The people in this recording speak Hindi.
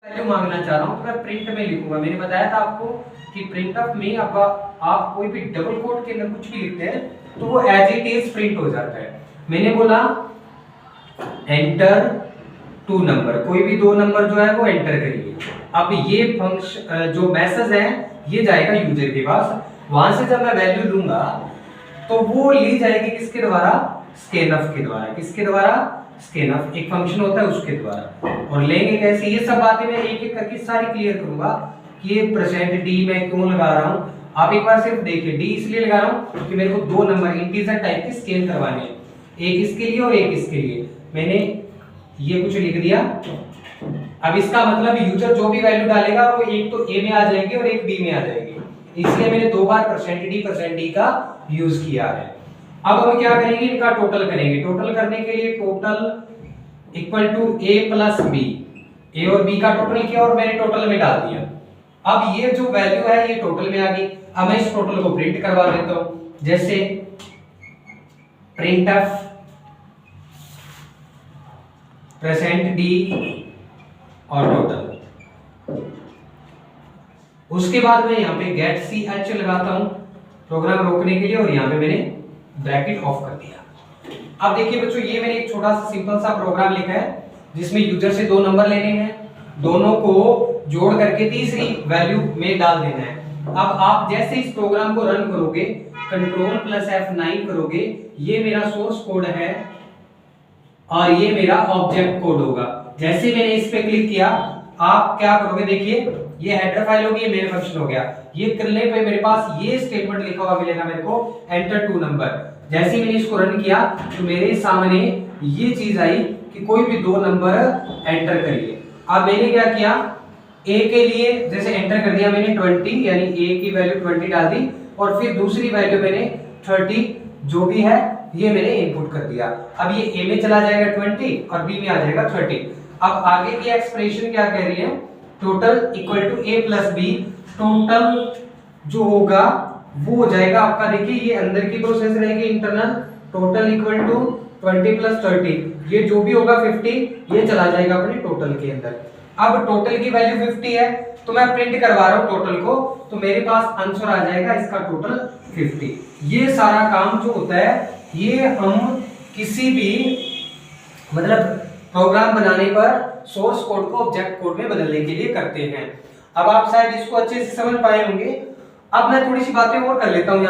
वैल्यू मांगना चाह रहा हूँ तो मैं प्रिंट में लिखूंगा। मैंने बताया था आपको कि प्रिंट ऑफ में आप कोई भी डबल कोट के अंदर कुछ भी लिखते हैं तो वो एज इट इज प्रिंट हो जाता है। मैंने बोला एंटर 2 नंबर, कोई भी 2 नंबर जो है वो एंटर करिए। अब ये फंक्शन जो मैसेज है ये जाएगा यूजर के पास, वहां से जब मैं वैल्यू लूंगा तो वो ली जाएगी किसके द्वारा, स्कैनफ के द्वारा। किसके द्वारा, स्कैनफ एक फंक्शन होता है उसके द्वारा। और लेंगे कैसे, ये सब बातें मैं एक एक करके सारी क्लियर करूंगा कि ये परसेंट डी मैं क्यों लगा रहा हूं। आप एक बार सिर्फ देखिए, डी इसलिए लगा रहा हूं कि मेरे को 2 नंबर इंटीजर टाइप के स्कैन करवाने हैं, एक इसके लिए और एक इसके लिए। मैंने ये कुछ लिख दिया। अब इसका मतलब यूजर जो भी वैल्यू डालेगा वो एक तो ए में आ जाएगी और एक बी में आ जाएगी, इसलिए मैंने 2 बार परसेंट डी का यूज किया है। अब हम क्या करेंगे, इनका टोटल करेंगे। टोटल करने के लिए total equal to A plus B, A और बी का टोटल किया और मैंने टोटल में डाल दिया। अब ये जो वैल्यू है ये टोटल में आ गई। अब मैं इस टोटल को प्रिंट करवा देता हूं, जैसे printf परसेंट डी और टोटल। उसके बाद मैं यहाँ पे गेट सी एच लगाता हूं प्रोग्राम रोकने के लिए, और यहाँ पे मैंने ब्रैकेट ऑफ कर दिया। अब देखिए बच्चों, ये मैंने एक छोटा सा सिंपल सा प्रोग्राम लिखा है जिसमें यूजर से 2 नंबर लेने हैं, दोनों को जोड़ करके तीसरी वैल्यू में डाल देना है। अब आप जैसे इस प्रोग्राम को रन करोगे, कंट्रोल प्लस F9 करोगे, ये मेरा सोर्स कोड है और ये मेरा ऑब्जेक्ट कोड होगा। जैसे मैंने इस पे क्लिक किया, आप क्या करोगे, देखिए ये हेडर फाइल होगी, ये मेन फंक्शन हो गया। ये करने पे मेरे पास ये स्टेटमेंट लिखा हुआ मिलेगा मेरे को, एंटर 2 नंबर। जैसे ही मैंने इसको रन किया तो मेरे सामने ये चीज आई कि कोई भी 2 नंबर एंटर करिए। अब मैंने क्या किया, ए के लिए जैसे एंटर कर दिया मैंने 20, यानी ए की वैल्यू 20 डाल दी, और फिर दूसरी वैल्यू मैंने 30 जो भी है ये मैंने इनपुट कर दिया। अब ये ए में चला जाएगा 20 और बी में आ जाएगा 30। अब आगे की एक्सप्रेशन क्या कह रही है, total equal to A plus B. Total जो होगा वो हो जाएगा आपका, देखिए ये अंदर की प्रोसेस रहेगी internal, total equal to 20 plus 30, ये जो भी होगा 50, ये चला जाएगा अपने टोटल के अंदर। अब टोटल की वैल्यू 50 है तो मैं प्रिंट करवा रहा हूं टोटल को, तो मेरे पास आंसर आ जाएगा इसका टोटल 50। ये सारा काम जो होता है ये हम किसी भी मतलब प्रोग्राम बनाने पर सोर्स कोड को ऑब्जेक्ट कोड में बदलने के लिए करते हैं। अब आप शायद इसको अच्छे से समझ पाए होंगे। अब मैं थोड़ी सी बातें और कर लेता हूं यहाँ।